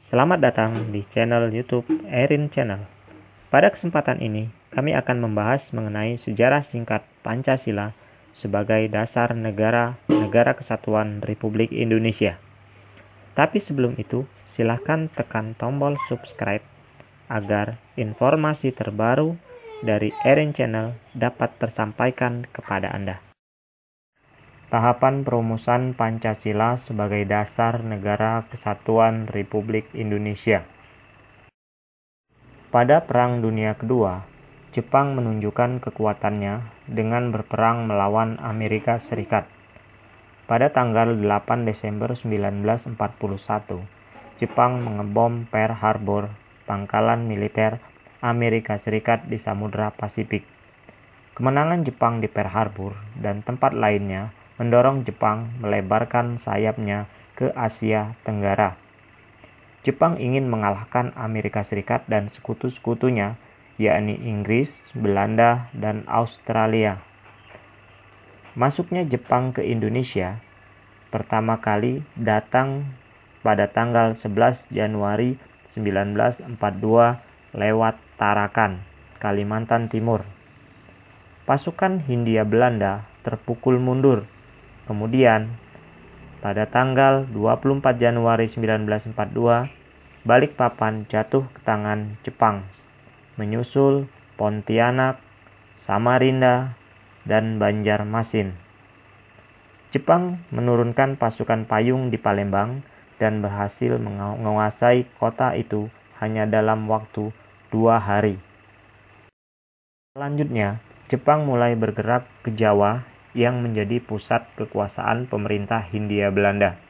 Selamat datang di channel YouTube Erin Channel. Pada kesempatan ini, kami akan membahas mengenai sejarah singkat Pancasila sebagai dasar negara Kesatuan Republik Indonesia. Tapi sebelum itu, silahkan tekan tombol subscribe agar informasi terbaru dari Erin Channel dapat tersampaikan kepada Anda. Tahapan perumusan Pancasila sebagai dasar negara Kesatuan Republik Indonesia. Pada Perang Dunia Kedua, Jepang menunjukkan kekuatannya dengan berperang melawan Amerika Serikat. Pada tanggal 8 Desember 1941, Jepang mengebom Pearl Harbor, pangkalan militer Amerika Serikat di Samudra Pasifik. Kemenangan Jepang di Pearl Harbor dan tempat lainnya mendorong Jepang melebarkan sayapnya ke Asia Tenggara. Jepang ingin mengalahkan Amerika Serikat dan sekutu-sekutunya, yakni Inggris, Belanda, dan Australia. Masuknya Jepang ke Indonesia pertama kali datang pada tanggal 11 Januari 1942 lewat Tarakan, Kalimantan Timur. Pasukan Hindia Belanda terpukul mundur. Kemudian, pada tanggal 24 Januari 1942, Balikpapan jatuh ke tangan Jepang, menyusul Pontianak, Samarinda, dan Banjarmasin. Jepang menurunkan pasukan payung di Palembang dan berhasil menguasai kota itu hanya dalam waktu 2 hari. Selanjutnya, Jepang mulai bergerak ke Jawa yang menjadi pusat kekuasaan pemerintah Hindia Belanda.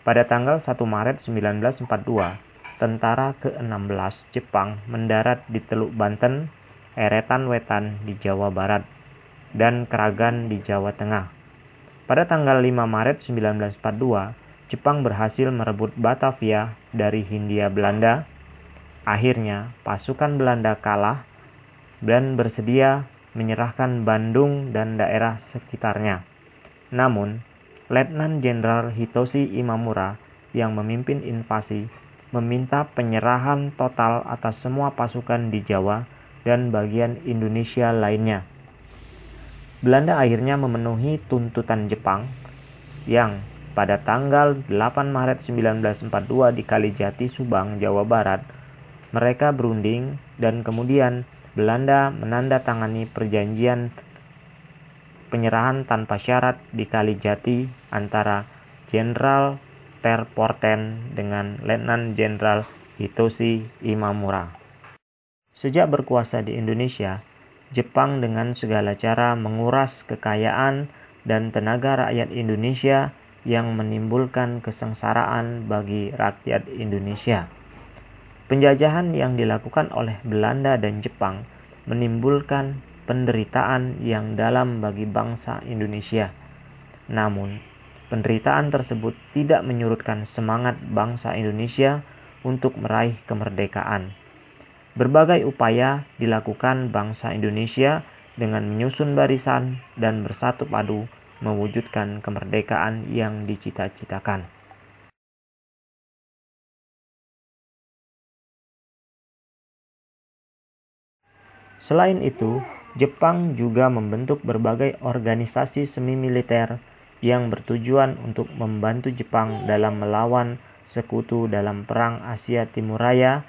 Pada tanggal 1 Maret 1942, tentara ke-16 Jepang mendarat di Teluk Banten, Eretan Wetan di Jawa Barat, dan Kragan di Jawa Tengah. Pada tanggal 5 Maret 1942, Jepang berhasil merebut Batavia dari Hindia Belanda. Akhirnya, pasukan Belanda kalah dan bersedia menyerahkan Bandung dan daerah sekitarnya. Namun, Letnan Jenderal Hitoshi Imamura yang memimpin invasi meminta penyerahan total atas semua pasukan di Jawa dan bagian Indonesia lainnya. Belanda akhirnya memenuhi tuntutan Jepang yang pada tanggal 8 Maret 1942 di Kalijati, Subang, Jawa Barat, mereka berunding dan kemudian Belanda menandatangani perjanjian penyerahan tanpa syarat di Kalijati antara Jenderal Terpoten dengan Letnan Jenderal Hitoshi Imamura. Sejak berkuasa di Indonesia, Jepang dengan segala cara menguras kekayaan dan tenaga rakyat Indonesia yang menimbulkan kesengsaraan bagi rakyat Indonesia. Penjajahan yang dilakukan oleh Belanda dan Jepang menimbulkan penderitaan yang dalam bagi bangsa Indonesia. Namun, penderitaan tersebut tidak menyurutkan semangat bangsa Indonesia untuk meraih kemerdekaan. Berbagai upaya dilakukan bangsa Indonesia dengan menyusun barisan dan bersatu padu mewujudkan kemerdekaan yang dicita-citakan. Selain itu, Jepang juga membentuk berbagai organisasi semi-militer yang bertujuan untuk membantu Jepang dalam melawan sekutu dalam Perang Asia Timur Raya,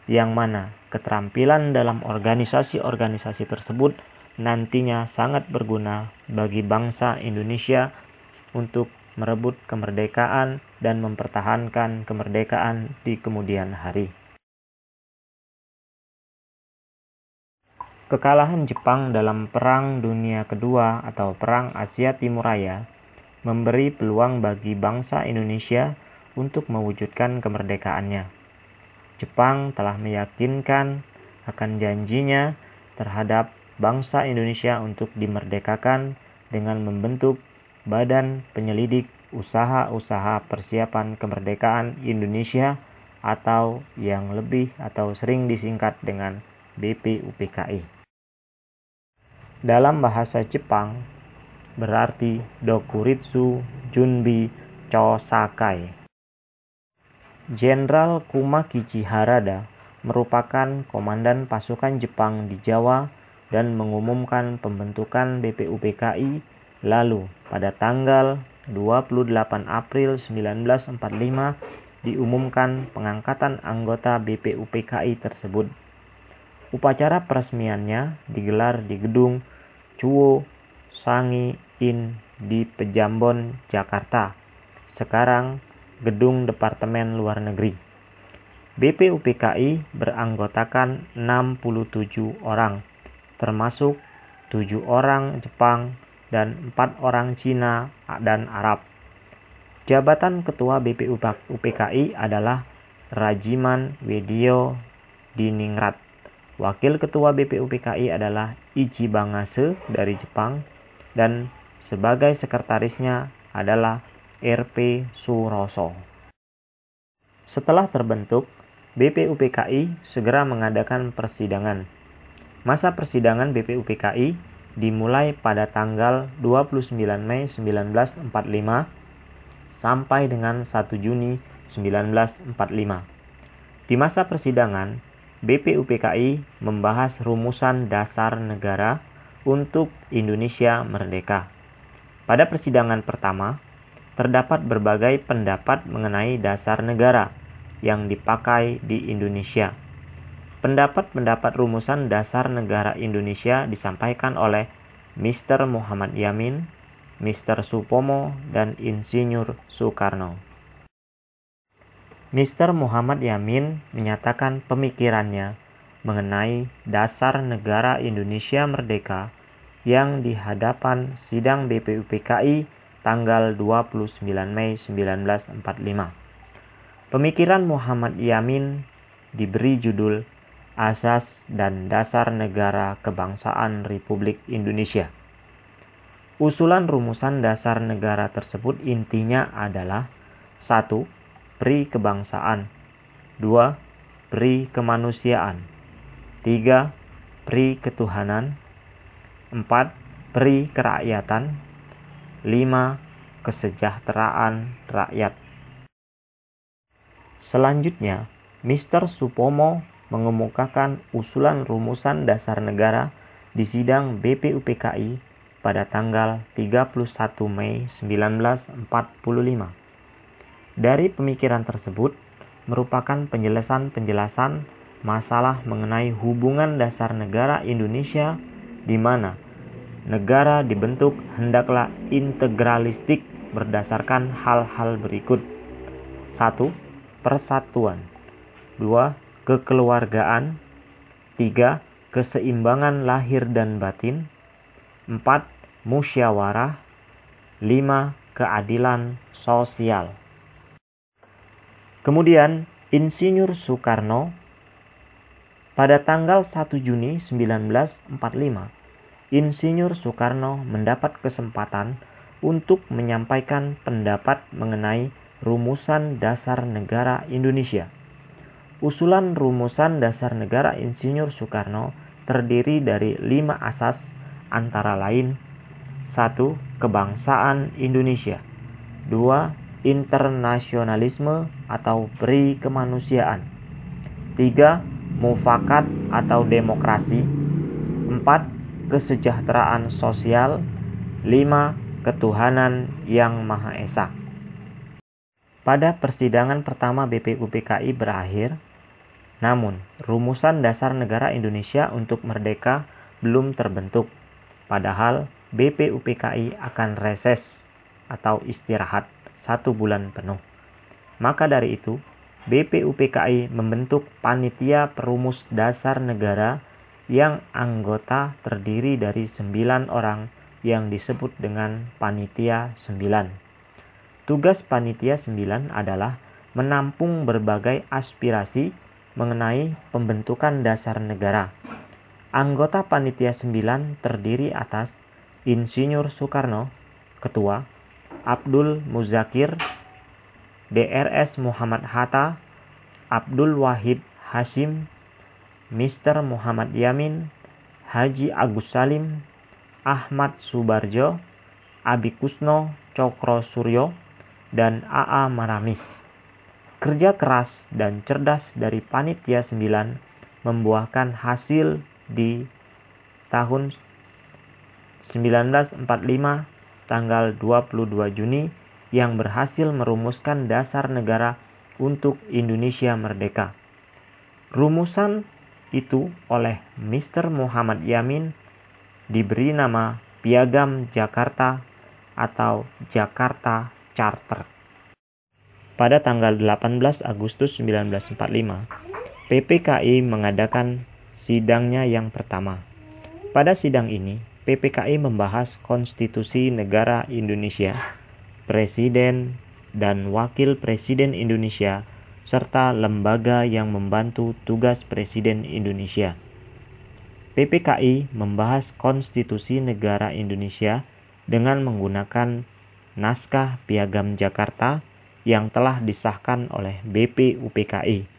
yang mana keterampilan dalam organisasi-organisasi tersebut nantinya sangat berguna bagi bangsa Indonesia untuk merebut kemerdekaan dan mempertahankan kemerdekaan di kemudian hari. Kekalahan Jepang dalam Perang Dunia Kedua atau Perang Asia Timur Raya memberi peluang bagi bangsa Indonesia untuk mewujudkan kemerdekaannya. Jepang telah meyakinkan akan janjinya terhadap bangsa Indonesia untuk dimerdekakan dengan membentuk Badan Penyelidik Usaha-usaha Persiapan Kemerdekaan Indonesia atau yang lebih atau sering disingkat dengan BPUPKI. Dalam bahasa Jepang, berarti Dokuritsu Junbi Chosakai. Jenderal Kumakichi Harada merupakan komandan pasukan Jepang di Jawa dan mengumumkan pembentukan BPUPKI. Lalu pada tanggal 28 April 1945 diumumkan pengangkatan anggota BPUPKI tersebut. Upacara peresmiannya digelar di gedung Chuo Sangi In di Pejambon, Jakarta. Sekarang Gedung Departemen Luar Negeri. BPUPKI beranggotakan 67 orang, termasuk 7 orang Jepang dan 4 orang Cina dan Arab. Jabatan Ketua BPUPKI adalah Rajiman Weddio Diningrat. Wakil Ketua BPUPKI adalah Ichibangase dari Jepang dan sebagai sekretarisnya adalah RP Suroso. Setelah terbentuk, BPUPKI segera mengadakan persidangan. Masa persidangan BPUPKI dimulai pada tanggal 29 Mei 1945 sampai dengan 1 Juni 1945. Di masa persidangan, BPUPKI membahas rumusan dasar negara untuk Indonesia merdeka. Pada persidangan pertama, terdapat berbagai pendapat mengenai dasar negara yang dipakai di Indonesia. Pendapat-pendapat rumusan dasar negara Indonesia disampaikan oleh Mr. Muhammad Yamin, Mr. Supomo, dan Insinyur Soekarno. Mr. Muhammad Yamin menyatakan pemikirannya mengenai dasar negara Indonesia merdeka yang di hadapan sidang BPUPKI tanggal 29 Mei 1945. Pemikiran Muhammad Yamin diberi judul Asas dan Dasar Negara Kebangsaan Republik Indonesia. Usulan rumusan dasar negara tersebut intinya adalah 1. Pri kebangsaan, 2. Pri kemanusiaan, 3. Pri ketuhanan, 4. Pri kerakyatan, 5. Kesejahteraan rakyat. Selanjutnya, Mr. Supomo mengemukakan usulan rumusan dasar negara di sidang BPUPKI pada tanggal 31 Mei 1945. Dari pemikiran tersebut merupakan penjelasan-penjelasan masalah mengenai hubungan dasar negara Indonesia di mana negara dibentuk hendaklah integralistik berdasarkan hal-hal berikut. 1. Persatuan, 2. Kekeluargaan, 3. Keseimbangan lahir dan batin, 4. Musyawarah, 5. Keadilan sosial. Kemudian Insinyur Soekarno pada tanggal 1 Juni 1945, Insinyur Soekarno mendapat kesempatan untuk menyampaikan pendapat mengenai rumusan dasar negara Indonesia. Usulan rumusan dasar negara Insinyur Soekarno terdiri dari 5 asas antara lain 1. Kebangsaan Indonesia, 2. Internasionalisme atau pri kemanusiaan, 3. Mufakat atau demokrasi, 4. Kesejahteraan sosial, 5. Ketuhanan yang Maha Esa. Pada persidangan pertama BPUPKI berakhir, namun rumusan dasar negara Indonesia untuk merdeka belum terbentuk, padahal BPUPKI akan reses atau istirahat 1 bulan penuh. Maka dari itu, BPUPKI membentuk panitia perumus dasar negara yang anggota terdiri dari 9 orang yang disebut dengan Panitia 9. Tugas Panitia 9 adalah menampung berbagai aspirasi mengenai pembentukan dasar negara. Anggota Panitia 9 terdiri atas Insinyur Soekarno, Ketua, Abdul Muzakir, DRS Muhammad Hatta, Abdul Wahid Hashim, Mr. Muhammad Yamin, Haji Agus Salim, Ahmad Subarjo, Abi Kusno Cokro Suryo, dan AA Maramis. Kerja keras dan cerdas dari Panitia 9 membuahkan hasil di tahun 1945 tanggal 22 Juni yang berhasil merumuskan dasar negara untuk Indonesia merdeka. Rumusan itu oleh Mr. Muhammad Yamin diberi nama Piagam Jakarta atau Jakarta Charter. Pada tanggal 18 Agustus 1945, PPKI mengadakan sidangnya yang pertama. Pada sidang ini, PPKI membahas konstitusi negara Indonesia, presiden dan wakil presiden Indonesia, serta lembaga yang membantu tugas presiden Indonesia. PPKI membahas konstitusi negara Indonesia dengan menggunakan naskah Piagam Jakarta yang telah disahkan oleh BPUPKI.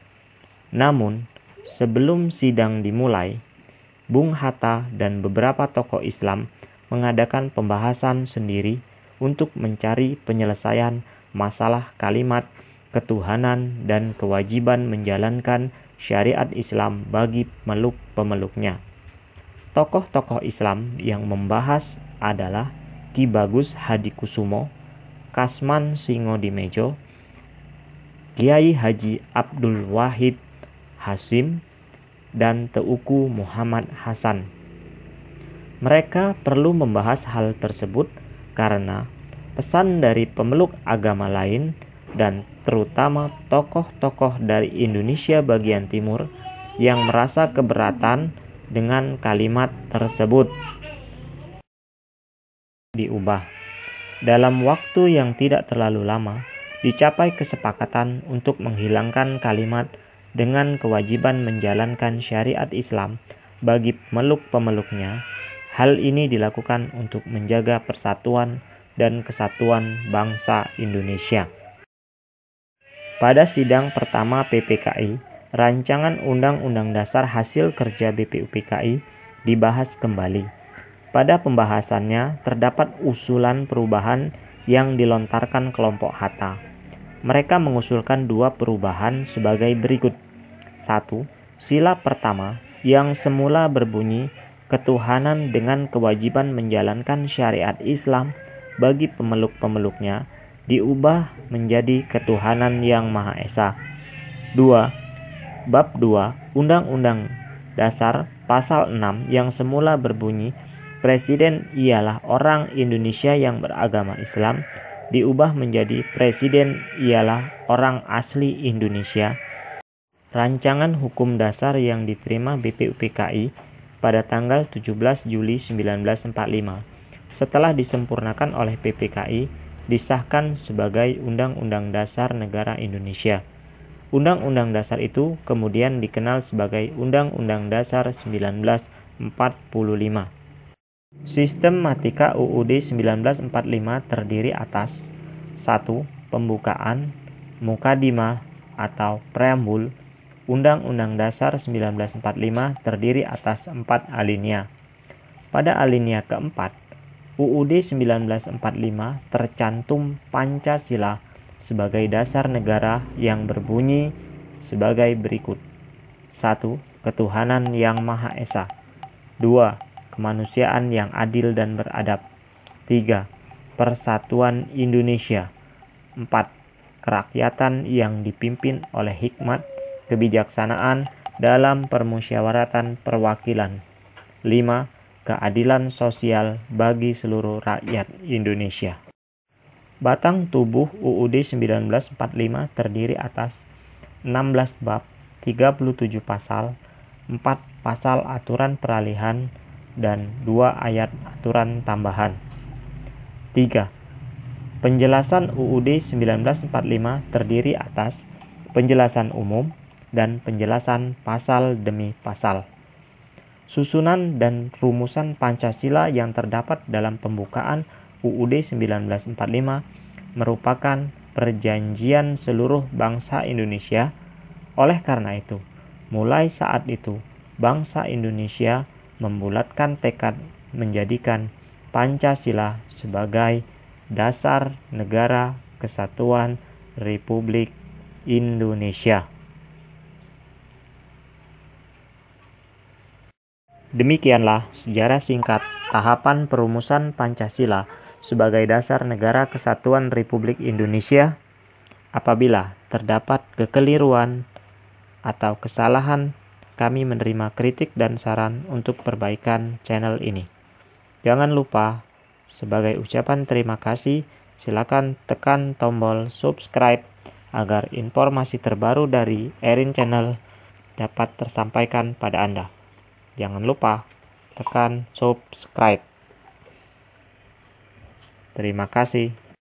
Namun, sebelum sidang dimulai, Bung Hatta dan beberapa tokoh Islam mengadakan pembahasan sendiri untuk mencari penyelesaian masalah kalimat ketuhanan dan kewajiban menjalankan syariat Islam bagi pemeluk-pemeluknya. Tokoh-tokoh Islam yang membahas adalah Ki Bagus Hadikusumo, Kasman Singodimedjo, Kiai Haji Abdul Wahid Hasyim, dan Teuku Muhammad Hasan. Mereka perlu membahas hal tersebut karena pesan dari pemeluk agama lain dan terutama tokoh-tokoh dari Indonesia bagian timur yang merasa keberatan dengan kalimat tersebut diubah. Dalam waktu yang tidak terlalu lama, dicapai kesepakatan untuk menghilangkan kalimat dengan kewajiban menjalankan syariat Islam bagi pemeluk-pemeluknya. Hal ini dilakukan untuk menjaga persatuan dan kesatuan bangsa Indonesia. Pada sidang pertama PPKI, rancangan Undang-Undang Dasar hasil kerja BPUPKI dibahas kembali. Pada pembahasannya terdapat usulan perubahan yang dilontarkan kelompok Hatta. Mereka mengusulkan dua perubahan sebagai berikut. 1. Sila pertama yang semula berbunyi ketuhanan dengan kewajiban menjalankan syariat Islam bagi pemeluk-pemeluknya diubah menjadi ketuhanan yang Maha Esa. 2. Bab 2 Undang-Undang Dasar Pasal 6 yang semula berbunyi Presiden ialah orang Indonesia yang beragama Islam diubah menjadi Presiden ialah orang asli Indonesia. Rancangan hukum dasar yang diterima BPUPKI pada tanggal 17 Juli 1945 setelah disempurnakan oleh PPKI disahkan sebagai Undang-Undang Dasar Negara Indonesia. Undang-Undang Dasar itu kemudian dikenal sebagai Undang-Undang Dasar 1945. Sistematika UUD 1945 terdiri atas 1. Pembukaan, Mukadimah atau Preambul. Undang-Undang Dasar 1945 terdiri atas 4 alinea. Pada alinea keempat, UUD 1945 tercantum Pancasila sebagai dasar negara yang berbunyi sebagai berikut. 1. Ketuhanan yang Maha Esa. 2. Kemanusiaan yang adil dan beradab. 3. Persatuan Indonesia. 4. Kerakyatan yang dipimpin oleh hikmat, kebijaksanaan dalam permusyawaratan perwakilan. 5. Keadilan sosial bagi seluruh rakyat Indonesia. Batang tubuh UUD 1945 terdiri atas 16 bab, 37 pasal, 4 pasal aturan peralihan, dan 2 ayat aturan tambahan. 3. Penjelasan UUD 1945 terdiri atas penjelasan umum dan penjelasan pasal demi pasal. Susunan dan rumusan Pancasila yang terdapat dalam pembukaan UUD 1945 merupakan perjanjian seluruh bangsa Indonesia. Oleh karena itu, mulai saat itu, bangsa Indonesia membulatkan tekad menjadikan Pancasila sebagai dasar negara kesatuan Republik Indonesia. Demikianlah sejarah singkat tahapan perumusan Pancasila sebagai dasar negara kesatuan Republik Indonesia. Apabila terdapat kekeliruan atau kesalahan, kami menerima kritik dan saran untuk perbaikan channel ini. Jangan lupa, sebagai ucapan terima kasih, silakan tekan tombol subscribe agar informasi terbaru dari Erin Channel dapat tersampaikan pada Anda. Jangan lupa tekan subscribe. Terima kasih.